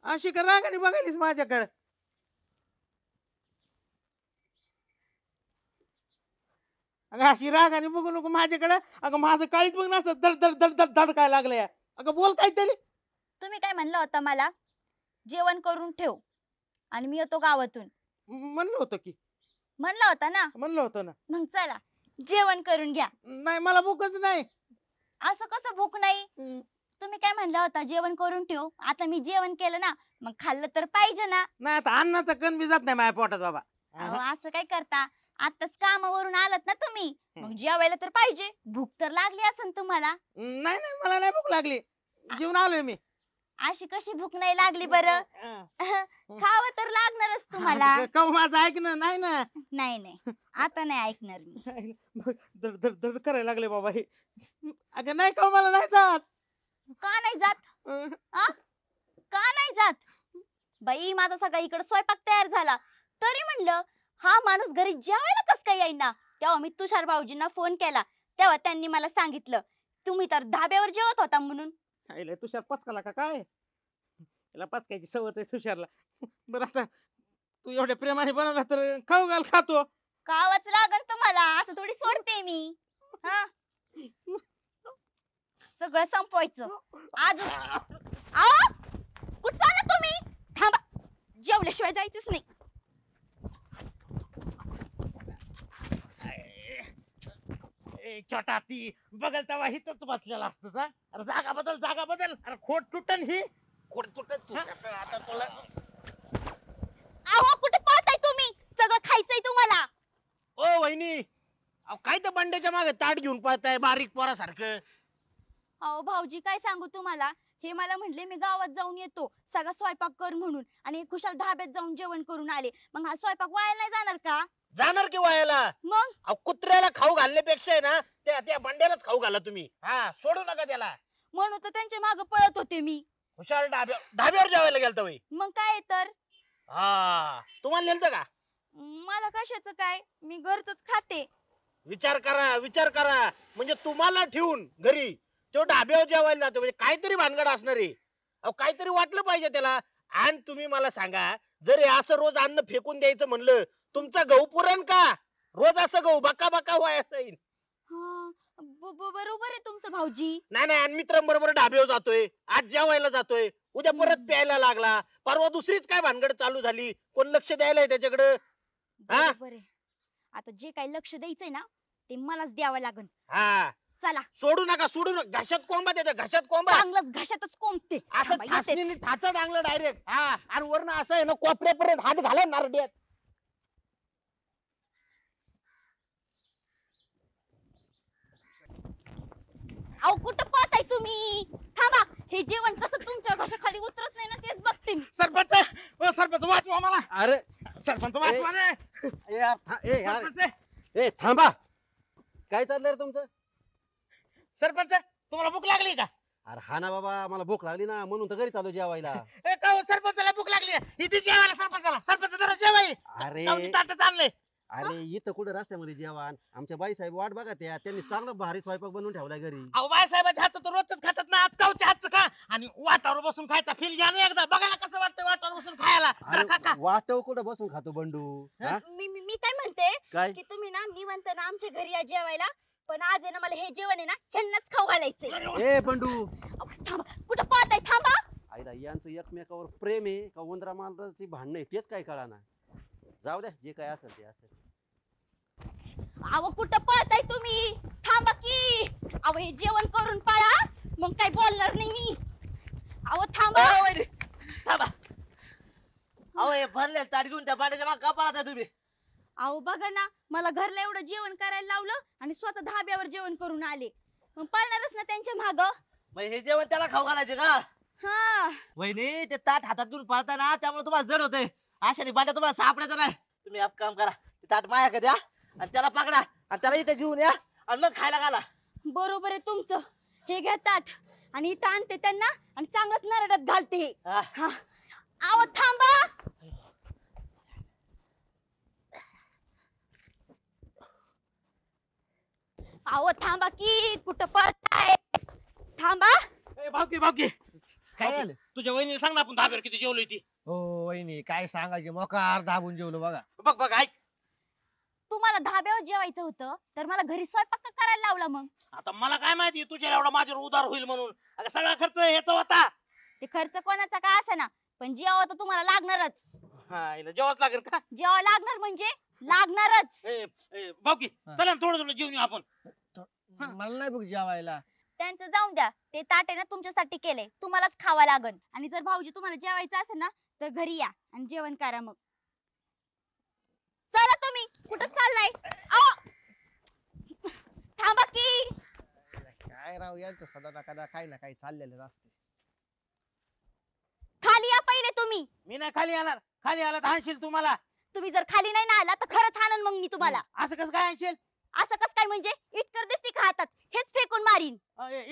अशी का रागाने बघायलीस माझ्याकडे? अगं अशी रागाने बघू नको माझ्याकडे. अगं माझं काळीच बघ ना असं धड धड धड धड धड काय लागलंय. अगं बोल काहीतरी. तुम्ही काय म्हणलं होतं मला जेवण करून ठेव आणि मी येतो गावातून. म्हणलं होतं की. म्हणलं होतं ना. म्हणलं होतं ना. मग चला जेवण करून घ्या. नाही मला भूकच नाही. असं कसं भूक नाही? तुम्ही काय म्हणलं होतं जेवण करून ठेव. आता मी जेवण केलं ना, मग खाल्लं तर पाहिजे ना. नाही आता अन्नाचा कण बी जात नाही माझ्या पोटात बाबा. अहो, असं काय करता? आताच कामावरून आलात ना तुम्ही, मग जेवायला तर पाहिजे. भूक तर लागली असेल तुम्हाला. नाही नाही मला नाही भूक लागली. जेवून आलोय मी. अशी कशी भूक नाही लागली बरं? खावं तर लागणारच तुम्हाला. कव माझं ऐकणं नाही ना. नाही नाही आता नाही ऐकणार मी. धड धड धड करायला लागले बाबा हे. अगं नाही कव मला नाही जात. का नाही जात? आ? का नाही जात? बाई माझा सगळा इकडे स्वयंपाक तयार झाला, तरी म्हणलं हा माणूस घरी जेवायला कस काय येईना. तेव्हा मी तुषार भाऊजींना फोन केला, तेव्हा त्यांनी मला सांगितलं तुम्ही तर धाब्यावर जेवत होता म्हणून. आईला तुषार पचकाला का काय? त्याला पचकायची सवय आहे तुषारला. बरं आता तू एवढ्या प्रेमाने बनवला तर खाऊ घाल खातो. खावंच लागल तुम्हाला, असं थोडी सोडते मी. हा सगळं संपवायचं आज. कुठं चालला तुम्ही? थांबा, जेवल्याशिवाय जायचंच नाही. छोटा ती बघल तेव्हा हिथच बसलेला असतो. अरे जागा बदल जागा बदल. अरे खोट तुटन ही. खोट तुटत आता तुला. अहो कुठे पळताय तुम्ही? सगळं खायचंय तुम्हाला. ओ वहिनी, अहो काय तर बंड्याच्या मागे ताट घेऊन पळताय बारीक पोरासारखं. अहो भाऊजी काय सांगू तुम्हाला, हे मला म्हणले मी गावात जाऊन येतो सगळा स्वयंपाक कर म्हणून आणि खुशाल धाब्यात जाऊन जेवण करून आले मग हा स्वयंपाक वाया नाही जाणार का जाणार की वायाला? मग अहो, कुत्र्याला खाऊ घालण्यापेक्षा आहे ना त्या त्या बंड्यालाच खाऊ घाला तुम्ही. हा, सोडू नका त्याला. म्हणून तर त्यांच्या मागे पळत होते मी हुशार ढाब्यावर जेवायला गेलता होय? मग काय तर हा, तुम्हाला नेलतं का? मला कशाचं काय मी घरच खाते विचार करा, विचार करा. म्हणजे तुम्हाला ठेवून घरी तो ढाब्यावर जेवायला जातो म्हणजे काहीतरी भानगड असणार आहे. अहो, काहीतरी वाटलं पाहिजे त्याला. आणि तुम्ही मला सांगा, जर हे असं रोज अन्न फेकून द्यायचं म्हणलं, तुमचा गहू पुरण का? रोज असं गहू बका बका व्हायचं जाईल. हा बरोबर आहे तुमचं भाऊजी नाही नाही, आणि मित्रांबरोबर ढाब्यावर जातोय, आज जेवायला जातोय, उद्या परत प्यायला लागला, परवा दुसरीच काय भानगड चालू झाली, कोण लक्ष द्यायला त्याच्याकडे? हा? बरोबर आहे आता जे काही लक्ष द्यायचंय ना ते मलाच द्यावं लागन हा, चला सोडू नका, सोडू नका. घशात कोंबा त्याच्या, घशात कोंबा. चांगलंच घशातच कोंबते असं थांबा, येतेच. ठासणीने ठाचा टांगलं डायरेक्ट. हा, आणि वरनं असं आहे ना कोपऱ्यापर्यंत हात घाला नारड्यात. अहो कुठं पाहताय तुम्ही थांबा हे जेवण कसं तुमच्या घशाखाली उतरत नाही ना तेच बघते मी सरपंच, ओ सरपंच वाचवा मला. अरे सरपंच वाचवा रे. यार सरपंच, थांबा. काय चाललंय रे तुमचं? सरपंच तुम्हाला भूक लागली का? अरे हा ना बाबा, मला भूक लागली ना म्हणून तर घरी चालू जेवायला. ए का हो, सरपंचाला भूक लागली इथे जेवायला सरपंचाला. सरपंच जरा जेवाय अरे ताटच आणलंय. अरे इथं कुठं रस्त्यामध्ये जेवण? आमच्या बाई साहेब वाट बघा त्या, त्यांनी चांगलं भारी स्वयंपाक बनवून ठेवलाय घरी. अहो बाळासाहेबाच्या हातात तर रोजच खातात ना, आज काऊच्या हातचं का? आणि वाटावर बसून खायचा फील घ्या ना एकदा, बघा ना कसं वाटतं वाटावर बसून खायला. जरा खा अरे खा. वाटव कुठं बसून खातो बंडू? हा? मी काय म्हणते काय? की तुम्ही ना निवांत ना आमच्या घरी या जेवायला पण आज आहे ना मला हे जेवण आहे ना ह्यांनाच खाऊ घालायचंय ए बंडू, अहो, थांबा कुठं पाहताय थांबा आईला यांचं एकमेकावर प्रेम आहे का उंदरा मांजराची भांडणं आहे तेच काय कळाना. जाऊ द्या, जे काय असेल ते असेल. अहो कुठं पळताय तुम्ही थांबा की अहो हे जेवण करून पळा मग काय बोलणार नाही मी अहो थांबा अहो, वहिनी, थांबा. अहो हे भरले ताट घेऊन त्या पाण्याच्या मागे का पळताय तुम्ही? अहो बघा ना मला घरला एवढं जेवण करायला लावलं आणि स्वतः धाब्यावर जेवण करून आले मग पळणारच ना त्यांच्या माग मग हे जेवण त्याला खाऊ घालायचे का? हा वहिनी ते ताट हातात घेऊन पळता ना त्यामुळे तुम्हाला जड होते. अशाने बाजा तुम्हाला सापडायचं नाही. तुम्ही एक काम करा, ते ताट माझ्याकडे द्या आणि त्याला पकडा आणि त्याला इथे घेऊन या आणि मग खायला घाला. बरोबर आहे तुमचं हे घ्या ताट आणि इथं आणते त्यांना आणि चांगलंच नरड्यात घालते हे. हा. हा. अहो थांबा अहो थांबा की कुठं पळताय थांबा ए, भावकी भावकी काय झालं? तुझ्या वहिनीला सांग ना आपण धाब्यावर किती जेवलोय ती. हो वहिनी काय सांगायचे मोकार दाबून जेवलो बघा. बघ बघ ऐक, तुम्हाला धाब्यावर जेवायचं होतं तर मला घरी स्वयंपाक का करायला लावला मग आता मला काय माहिती तुझ्या एवढा माझ्यावर उधार होईल म्हणून. अगं सगळा खर्च ह्याचा होता. ते खर्च कोणाचा का असेना पण जेवावं तर तुम्हाला लागणारच हा हिला जेवाच लागेल का? जेवावं लागणार म्हणजे लागणारच ए भावकी हा. चला ना थोडं थोडं जेवून येऊ आपण. मला नाही बघ जेवायला. त्यांचं जाऊन द्या ते ताट आहे ना तुमच्यासाठी केले तुम्हालाच खावा लागन आणि जर भाऊजी तुम्हाला जेवायचं असेल ना तर घरी या आणि जेवण करा मग चला तुम्ही कुठं चाललाय अहो! थांबा की काय राव यांचं सदा ना कदा काही ना काही चाललेलं असते. खाली या पहिले तुम्ही मी नाही खाली येणार. खाली आला तर हाणशील तुम्हाला. तुम्ही जर खाली नाही ना आला तर खरंच हाणन मग मी तुम्हाला असं कसं काय हाणशील? असं कस काय म्हणजे इटकर दिसती का हातात हेच फेकून मारीन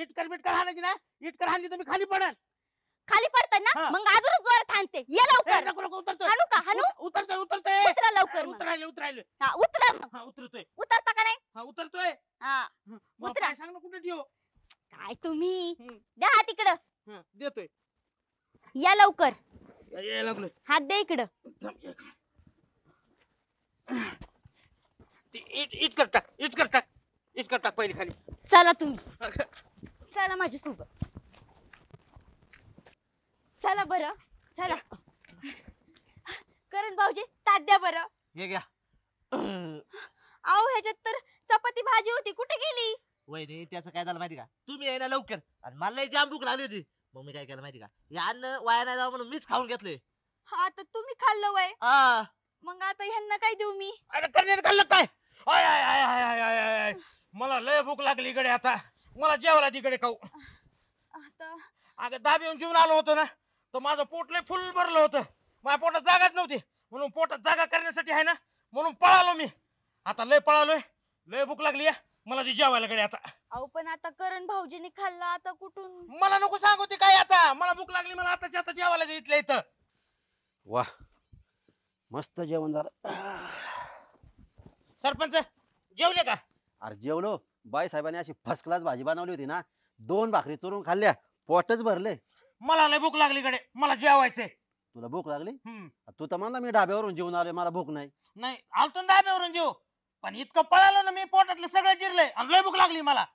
इटकर बिटकर हाणायची ना. इटकर हाणली तुम्ही खाली पडल. खाली पडतात ना हा. मग अजूनच जोरात हाणते ये ए, लवकर नको नको उतरतोय. हाणू का हाणू उतरतोय उतरतोय. उतरा लवकर मग. उतरायले उतरायले. हा उतरा मग हा उतरतोय. उतरता का नाही हा उतरतोय. हा मला उतरा. पाय सांग ना कुठे ठेव. काय तुम्ही हम्म. द्या हात इकडं हा, देतोय. या लवकर यायला लागलोय. हात द्या इकडं थांब, एक. इटकर टाक इटकर टाक इटकर टाक पहिले खाली. चला तुम्ही चला माझ्यासोबत चला बरं चला करण भाऊजी ताट द्या बरं हे घ्या. अहो ह्याच्यात तर चपाती भाजी होती कुठे गेली वहिनी त्याचं काय झालं माहिती का? तुम्ही यायला लवकर आणि मला लई जाम भूक लागली होती. मग मी काय केलं माहिती का? हे अन्न वाया नाही जावं म्हणून मीच खाऊन घेतलंय. हा तर तुम्ही खाल्लं वय हा. मग आता ह्यांना काय देऊ मी अरे करण्यात खाल्लं काय? I I I I I I I I. मला लय भूक लागली इकडे आता. मला जेवायला तिकडे खाऊ. आता अगं दाब येऊन जेवून आलो होतो ना तर माझं पोट लय फुल भरलं होतं. माझ्या पोटात जागाच नव्हती म्हणून पोटात जागा करण्यासाठी आहे ना म्हणून पळालो मी. आता लय पळालोय, लय भूक लागली मला ती जेवायला कडे आता. अहो पण आता करण भाऊजीने खाल्लं आता कुठून? मला नको सांगू ती काय आता, मला भूक लागली मला आताच्या आता जेवायला दे इथल्या इथं. वा मस्त जेवण झालं. सरपंच जेवले का? अरे जेवलो. बाई साहेबांनी अशी फर्स्ट क्लास भाजी बनवली होती ना, 2 भाकरी चुरून खाल्ल्या, पोटच भरले. मला लय भूक लागली कडे, मला जेवायचंय. तुला भूक लागली? हम्म. तू तर म्हणला मी डाब्यावरून जेवून आलोय, मला भूक नाही. नाही आलतो ना धाब्यावरून जेव, पण इतकं पळालो ना मी पोटातलं सगळं जिरलंय आणि लय भूक लागली मला.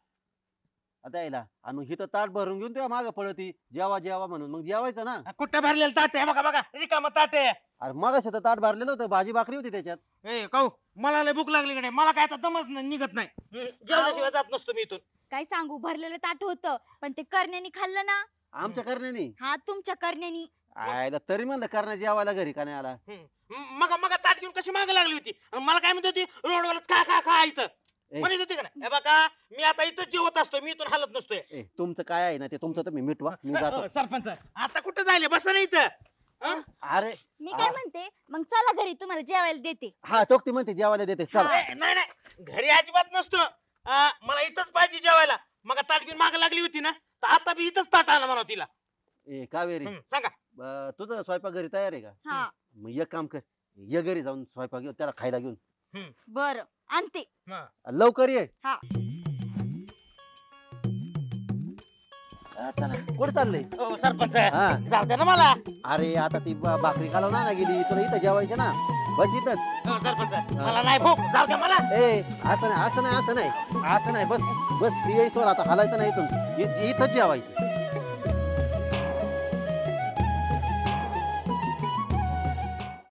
आता यायला आणि मग हिथं ताट भरून घेऊन तुझ्या मागं पळती जेवा जेवा म्हणून, मग जेवायचं ना. कुठं भरलेलं ताट आहे बघा बघा, रिकामं ताट आहे. अरे मग तर ताट भरलेलं होतं, भाजी भाकरी होती त्याच्यात. ए काऊ मला लय भूक लागली कडे, मला काय आता दमच निघत नाही. जेवल्याशिवाय जात नसतो मी इथून. काय सांगू, भरलेलं ताट होतं पण ते करण्याने खाल्लं ना. आमच्या करण्यानी हा तुमच्या करण्यानी. आयला तरी म्हणलं करण्या जेवायला घरी का नाही आला. मग मग ताट घेऊन कशी मागे लागली होती आणि मला काय म्हणत होती रोडवर खा खा खा इथं म्हणत होती का नाही? हे बघा मी आता इथं जेवत असतो, मी इथून हलत नसतोय. तुमचं काय आहे ना ते तुमचं तुम्ही मिटवा, मी जातो. सरपंच आता कुठं जायले बसा नाही इथं. अरे मी काय म्हणते, मग चला घरी तुम्हाला जेवायला देते. हा टोक ती म्हणते जेवायला देते, चला. नाही नाही घरी अजिबात नसतो. मला इथंच पाहिजे जेवायला. मग ताट घेऊन मागे लागली होती ना तर आता बी इथंच ताट आणा म्हणा तिला. ए कावेरी, सांगा तुझं स्वयंपाक घरी तयार आहे का? हा मग एक काम कर, ये घरी जाऊन स्वयंपाक घेऊन त्याला खायला घेऊन. बर आणते. लवकर ये. हा चला कुठे चाललंय? सरपंच हा जाऊ द्या ना मला. अरे आता ती भाकरी घालवणार ना गेली, तुला इथं जेवायचं ना, बस इथंच. सरपंच मला नाही भूक, जाऊ द्या मला. ए असं नाही असं नाही असं नाही असं नाही, बस बस ती येईस आता हलायचं नाही इथून, इथंच जेवायचं.